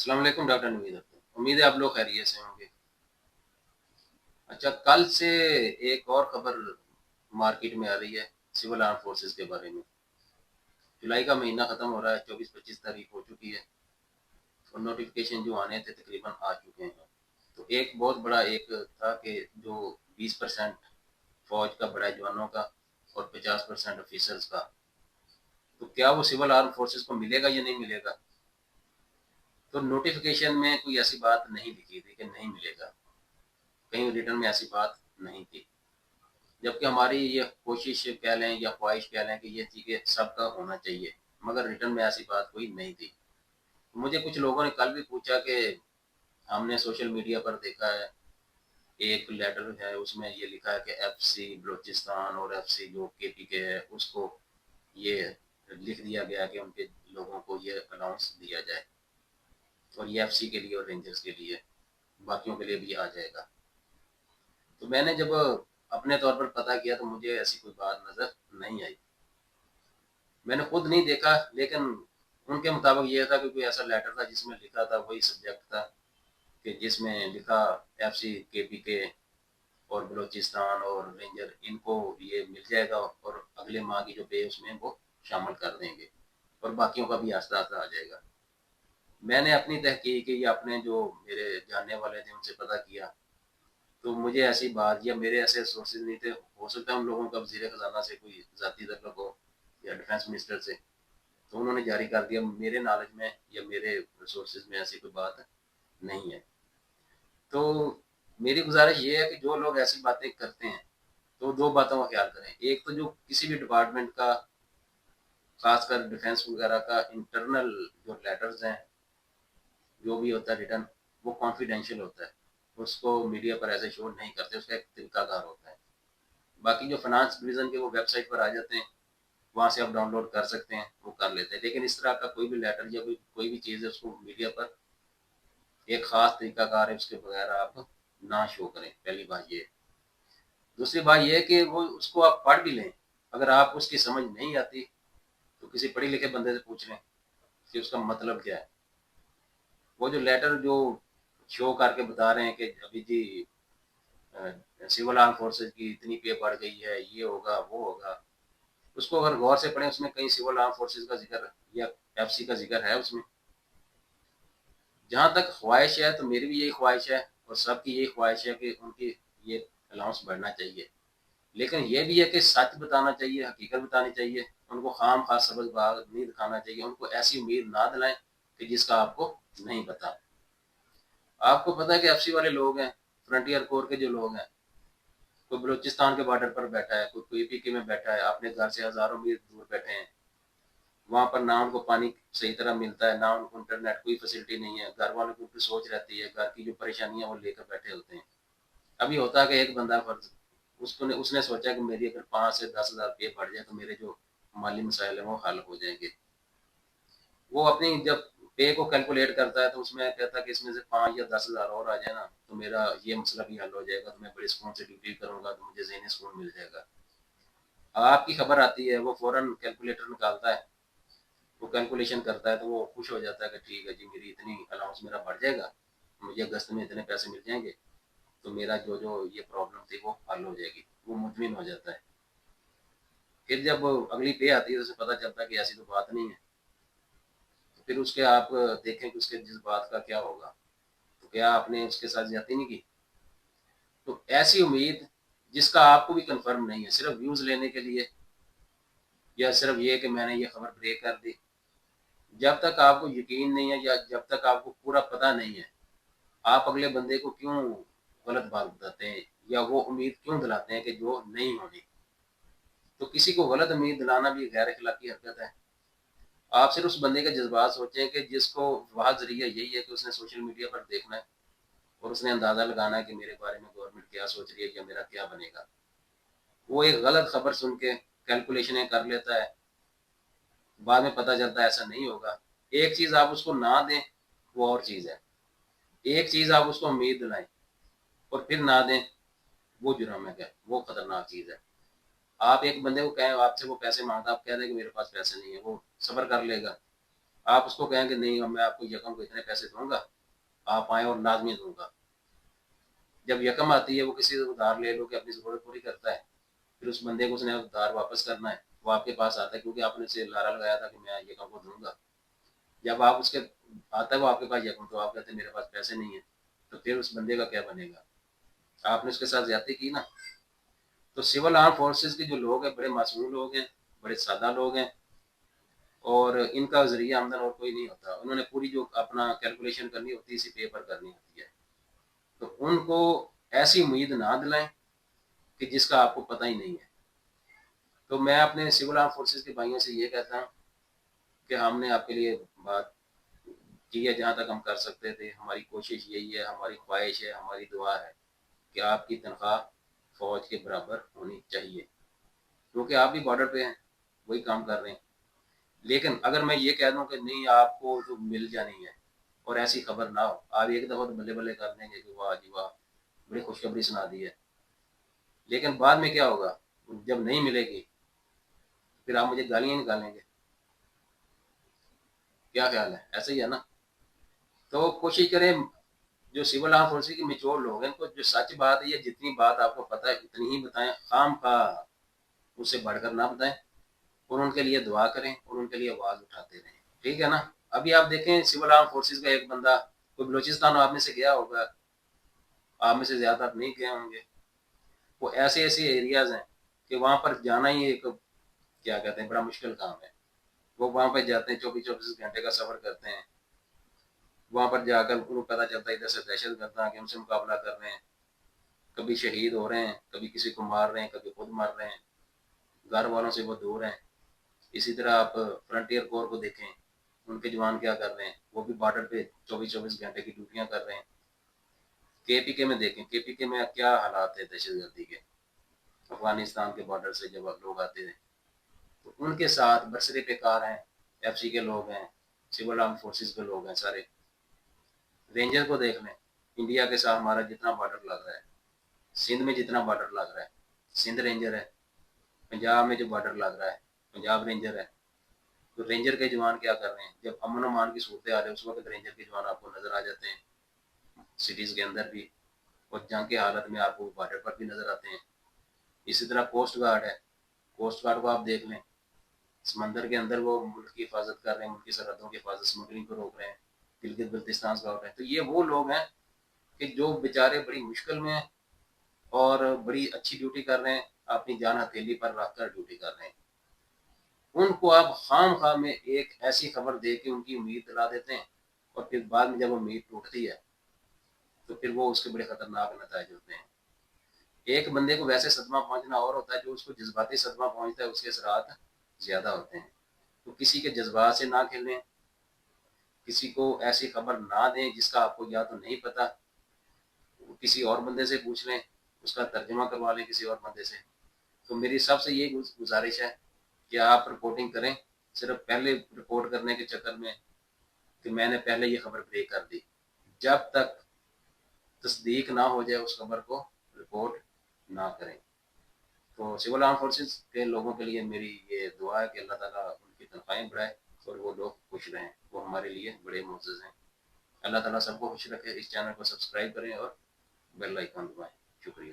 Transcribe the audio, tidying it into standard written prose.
السلام علیکم ڈاکٹر نوید اختر، امید ہے آپ لوگ خیریت سے ہوں گے۔ اچھا، کل سے ایک اور خبر مارکیٹ میں آ رہی ہے سول آرم فورسز کے بارے میں۔ جولائی کا مہینہ ختم ہو رہا ہے، 24-25 تاریخ ہو چکی ہے اور نوٹیفکیشن جو آنے تھے تقریباً آ چکے ہیں۔ تو ایک بہت بڑا ایک تھا کہ جو 20% فوج کا بڑا جوانوں کا اور 50% آفیسرز کا، تو کیا وہ سول آرم فورسز کو ملے گا یا نہیں ملے گا؟ تو نوٹیفکیشن میں کوئی ایسی بات نہیں لکھی تھی کہ نہیں ملے گا، کہیں ریٹرن میں ایسی بات نہیں تھی، جبکہ ہماری یہ کوشش کہہ لیں یا خواہش کہہ لیں کہ یہ تھی کہ سب کا ہونا چاہیے، مگر ریٹرن میں ایسی بات کوئی نہیں تھی۔ مجھے کچھ لوگوں نے کل بھی پوچھا کہ ہم نے سوشل میڈیا پر دیکھا ہے ایک لیٹر ہے، اس میں یہ لکھا ہے کہ ایف سی بلوچستان اور ایف سی جو کے پی کے ہے اس کو یہ لکھ دیا گیا کہ ان کے لوگوں کو یہ الاؤنس دیا جائے، اور یہ ایف سی کے لیے اور رینجرز کے لیے، باقیوں کے لیے بھی آ جائے گا۔ تو میں نے جب اپنے طور پر پتہ کیا تو مجھے ایسی کوئی بات نظر نہیں آئی، میں نے خود نہیں دیکھا، لیکن ان کے مطابق یہ تھا کہ کوئی ایسا لیٹر تھا جس میں لکھا تھا، وہی سبجیکٹ تھا کہ جس میں لکھا ایف سی کے پی کے اور بلوچستان اور رینجر ان کو یہ مل جائے گا، اور اگلے ماہ کی جو پے اس میں وہ شامل کر دیں گے، اور باقیوں کا بھی آہستہ آہستہ آ جائے گا۔ میں نے اپنی تحقیق یا اپنے جو میرے جاننے والے تھے ان سے پتہ کیا، تو مجھے ایسی بات یا میرے ایسے سورسز نہیں تھے، ہو سکتا ہے ان لوگوں کا وزیر خزانہ سے کوئی ذاتی تعلق ہو یا ڈیفینس منسٹر سے، تو انہوں نے جاری کر دیا۔ میرے نالج میں یا میرے سورسز میں ایسی کوئی بات نہیں ہے۔ تو میری گزارش یہ ہے کہ جو لوگ ایسی باتیں کرتے ہیں تو دو باتوں کا خیال کریں۔ ایک تو جو کسی بھی ڈپارٹمنٹ کا، خاص کر ڈیفینس وغیرہ کا انٹرنل جو لیٹرز ہیں، جو بھی ہوتا ہے ریٹرن، وہ کانفیڈینشیل ہوتا ہے، اس کو میڈیا پر ایسے شو نہیں کرتے، اس کا ایک طریقہ کار ہوتا ہے۔ باقی جو فنانس ڈویژن کے وہ ویب سائٹ پر آ جاتے ہیں، وہاں سے آپ ڈاؤن لوڈ کر سکتے ہیں، وہ کر لیتے ہیں، لیکن اس طرح کا کوئی بھی لیٹر یا کوئی بھی چیز ہے اس کو میڈیا پر ایک خاص طریقہ کار ہے اس کے بغیر آپ نہ شو کریں، پہلی بات یہ۔ دوسری بات یہ ہے کہ وہ اس کو آپ پڑھ بھی لیں، اگر آپ اس کی سمجھ نہیں آتی تو کسی پڑھے لکھے بندے سے پوچھ لیں کہ اس کا مطلب کیا ہے۔ وہ جو لیٹر جو شو کر کے بتا رہے ہیں کہ ابھی جی سول آرم فورسز کی اتنی پے بڑھ گئی ہے، یہ ہوگا وہ ہوگا، اس کو اگر غور سے پڑھیں اس میں کہیں سول آرم فورسز کا ذکر یا ایف سی کا ذکر ہے اس میں؟ جہاں تک خواہش ہے تو میری بھی یہی خواہش ہے اور سب کی یہی خواہش ہے کہ ان کی یہ الاؤنس بڑھنا چاہیے، لیکن یہ بھی ہے کہ سچ بتانا چاہیے، حقیقت بتانی چاہیے، ان کو خام خاص سبز باغ نہیں دکھانا چاہیے، ان کو ایسی امید نہ دلائیں کہ جس کا آپ کو نہیں پتا۔ آپ کو پتا ہے کہ ایف سی والے لوگ ہیں، فرنٹیئر کور کے جو لوگ ہیں، کوئی بلوچستان کے بارڈر پر بیٹھا ہے، کوئی پی پی کے میں بیٹھا ہے، اپنے گھر سے ہزاروں میل دور بیٹھے ہیں، وہاں پر نہ ان کو پانی صحیح طرح ملتا ہے، نہ ان کو انٹرنیٹ کوئی فیسلٹی نہیں ہے، گھر والوں کی سوچ رہتی ہے، گھر کی جو پریشانیاں وہ لے کر بیٹھے ہوتے ہیں۔ ابھی ہوتا ہے کہ ایک بندہ فرض اس نے سوچا کہ میری اگر 5 سے 10 ہزار پے بڑھ جائے تو میرے جو مالی مسائل ہیں وہ حل ہو جائیں گے۔ وہ اپنی جب پے کو کیلکولیٹ کرتا ہے تو اس میں کہتا ہے کہ اس میں سے 5 یا 10 ہزار اور آ جائے نا تو میرا یہ مسئلہ بھی حل ہو جائے گا، تو میں بڑے سکون سے ڈیوٹی کروں گا، تو مجھے ذہنی سکون مل جائے گا۔ آپ کی خبر آتی ہے، وہ فوراً کیلکولیٹر نکالتا ہے، وہ کیلکولیشن کرتا ہے، تو وہ خوش ہو جاتا ہے کہ ٹھیک ہے جی میری اتنی الاؤنس میرا بڑھ جائے گا، مجھے اگست میں اتنے پیسے مل جائیں گے، تو میرا جو یہ پرابلم تھی وہ حل ہو جائے گی، وہ مطمئن ہو جاتا ہے۔ پھر جب اگلی پے آتی ہے تو اسے پتہ چلتا ہے کہ ایسی تو بات نہیں ہے، تو پھر اس کے آپ دیکھیں کہ اس کے جس بات کا کیا ہوگا، تو کیا آپ نے اس کے ساتھ زیادتی نہیں کی؟ تو ایسی امید جس کا آپ کو بھی کنفرم نہیں ہے، صرف ویوز لینے کے لیے، یا صرف یہ کہ میں نے یہ خبر بریک کر دی، جب تک آپ کو یقین نہیں ہے یا جب تک آپ کو پورا پتہ نہیں ہے، آپ اگلے بندے کو کیوں غلط بات بتاتے ہیں یا وہ امید کیوں دلاتے ہیں کہ جو نہیں ہونی؟ تو کسی کو غلط امید دلانا بھی غیر اخلاقی حرکت ہے۔ آپ صرف اس بندے کے جذبات سوچیں کہ جس کو واحد ذریعہ یہی ہے کہ اس نے سوشل میڈیا پر دیکھنا ہے اور اس نے اندازہ لگانا ہے کہ میرے بارے میں گورنمنٹ کیا سوچ رہی ہے یا میرا کیا بنے گا۔ وہ ایک غلط خبر سن کے کیلکولیشنیں کر لیتا ہے، بعد میں پتہ چلتا ہے ایسا نہیں ہوگا۔ ایک چیز آپ اس کو نہ دیں وہ اور چیز ہے، ایک چیز آپ اس کو امید دلائیں اور پھر نہ دیں، وہ جرم ہے، وہ خطرناک چیز ہے۔ آپ ایک بندے کو کہیں آپ سے وہ پیسے مانگتا، آپ کہہ دیں کہ میرے پاس پیسے نہیں ہے، وہ صبر کر لے گا، آپ اس کو کہیں کہ نہیں میں آپ کو یکم کو اتنے پیسے دوں گا، آپ آئیں اور لازمی دوں گا. جب یکم آتی ہے وہ کسی سے ادھار لے لو کہ اپنی ضرورت پوری کرتا ہے، پھر اس بندے کو اس نے ادھار واپس کرنا ہے، وہ آپ کے پاس آتا ہے کیونکہ آپ نے اسے لارا لگایا تھا کہ میں یکم کو دوں گا. جب آپ اس کے آتا ہے وہ آپ کے پاس یکم، تو آپ کہتے ہیں میرے پاس پیسے نہیں ہیں، تو پھر اس بندے کا کیا بنے گا؟ آپ نے اس کے ساتھ زیادتی کی نا. تو سول آرم فورسز کے جو لوگ ہیں بڑے معصوم لوگ ہیں، بڑے سادہ لوگ ہیں، اور ان کا ذریعہ آمدن اور کوئی نہیں ہوتا. انہوں نے پوری جو اپنا کیلکولیشن کرنی ہوتی ہے اسی پیپر کرنی ہوتی ہے. تو ان کو ایسی امید نہ دلائیں کہ جس کا آپ کو پتہ ہی نہیں ہے. تو میں اپنے سول آرم فورسز کے بھائیوں سے یہ کہتا ہوں کہ ہم نے آپ کے لیے بات کی ہے جہاں تک ہم کر سکتے تھے. ہماری کوشش یہی ہے، ہماری خواہش ہے، ہماری دعا ہے کہ آپ کی تنخواہ فوج کے برابر ہونی چاہیے، کیونکہ آپ بھی بارڈر پہ ہیں، وہی کام کر رہے ہیں. لیکن اگر میں یہ کہہ دوں کہ نہیں آپ کو جو مل جانی ہے اور ایسی خبر نہ ہو، آپ ایک دفعہ تو بلے بلے کر دیں گے کہ واہ جی واہ بڑی خوشخبری سنا دی ہے، لیکن بعد میں کیا ہوگا؟ جب نہیں ملے گی پھر آپ مجھے گالیاں نکالیں گے. کیا خیال ہے؟ ایسا ہی ہے نا. تو کوشش کریں جو سول آرم فورسز کے میچور لوگ ہیں ان کو جو سچ بات ہے، یہ جتنی بات آپ کو پتہ ہے اتنی ہی بتائیں، خام خواہ اس سے بڑھ کر نہ بتائیں، اور ان کے لیے دعا کریں اور ان کے لیے آواز اٹھاتے رہیں. ٹھیک ہے نا. ابھی آپ دیکھیں سول آرم فورسز کا ایک بندہ کوئی بلوچستان آپ میں سے گیا ہوگا، آپ میں سے زیادہ نہیں گئے ہوں گے. وہ ایسے ایسے ایریاز ہیں کہ وہاں پر جانا ہی ایک کیا کہتے ہیں بڑا مشکل کام ہے. وہ وہاں پہ جاتے ہیں 24 گھنٹے کا سفر کرتے ہیں. وہاں پر جا کر ان کو پتہ چلتا ہے ادھر سے دہشت گرد کہ ان سے مقابلہ کر رہے ہیں، کبھی شہید ہو رہے ہیں، کبھی کسی کو مار رہے ہیں، کبھی خود مار رہے ہیں، گھر والوں سے وہ دور ہیں. اسی طرح آپ فرنٹیئر کور کو دیکھیں، ان کے جوان کیا کر رہے ہیں، وہ بھی بارڈر پہ 24 گھنٹے کی ڈیوٹیاں کر رہے ہیں. کے پی کے میں دیکھیں، کے پی کے میں کیا حالات ہے دہشت گردی کے. افغانستان کے بارڈر سے جب لوگ آتے ہیں تو ان کے ساتھ برسرے پہ کار ہیں، ایف سی کے لوگ ہیں، سول آرم فورسز کے لوگ ہیں سارے. رینجر کو دیکھ لیں، انڈیا کے ساتھ ہمارا جتنا بارڈر لگ رہا ہے، سندھ میں جتنا بارڈر لگ رہا ہے سندھ رینجر ہے. پنجاب میں جو بارڈر لگ رہا ہے پنجاب رینجر ہے. تو رینجر کے جوان کیا کر رہے ہیں؟ جب امن و امان کی صورت حال ہے اس وقت رینجر کے جوان آپ کو نظر آ جاتے ہیں سٹیز کے اندر بھی، اور جنگ کی حالت میں آپ کو بارڈر پر بھی نظر آتے ہیں. اسی طرح کوسٹ گارڈ ہے، کوسٹ گارڈ کو آپ دیکھ لیں، سمندر کے اندر وہ ملک کی حفاظت کر رہے ہیں، ملک کی سرحدوں کی حفاظت، اسمگلنگ کو روک رہے ہیں، گلگت بلتستان سے روک رہے ہیں. تو یہ وہ لوگ ہیں کہ جو بیچارے بڑی مشکل میں ہیں اور بڑی اچھی ڈیوٹی کر رہے ہیں، اپنی جان ہتھیلی پر رکھ کر ڈیوٹی کر رہے ہیں. ان کو آپ خام خواہ میں ایک ایسی خبر دے کے ان کی امید دلا دیتے ہیں، اور پھر بعد میں جب امید ٹوٹتی ہے تو پھر وہ اس کے بڑے خطرناک نتائج ہوتے ہیں. ایک بندے کو ویسے صدمہ پہنچنا اور ہوتا ہے، جو اس کو جذباتی صدمہ پہنچتا ہے اس کے اثرات زیادہ ہوتے ہیں. تو کسی کے جذبات سے نہ کھیلیں، کسی کو ایسی خبر نہ دیں جس کا آپ کو یا تو نہیں پتا، کسی اور بندے سے پوچھ لیں، اس کا ترجمہ کروا لیں کسی اور بندے سے. تو میری سب سے یہ گزارش ہے کہ آپ رپورٹنگ کریں، صرف پہلے رپورٹ کرنے کے چکر میں کہ میں نے پہلے یہ خبر بریک کر دی، جب تک تصدیق نہ ہو جائے اس خبر کو رپورٹ نہ کریں. تو سول آرم فورسز کے لوگوں کے لیے میری یہ دعا ہے کہ اللہ تعالیٰ ان کی تنخواہیں بڑھائے اور وہ لوگ خوش رہیں، وہ ہمارے لیے بڑے معزز ہیں. اللہ تعالیٰ سب کو خوش رکھے. اس چینل کو سبسکرائب کریں اور بیل آئیکن دبائیں. شکریہ.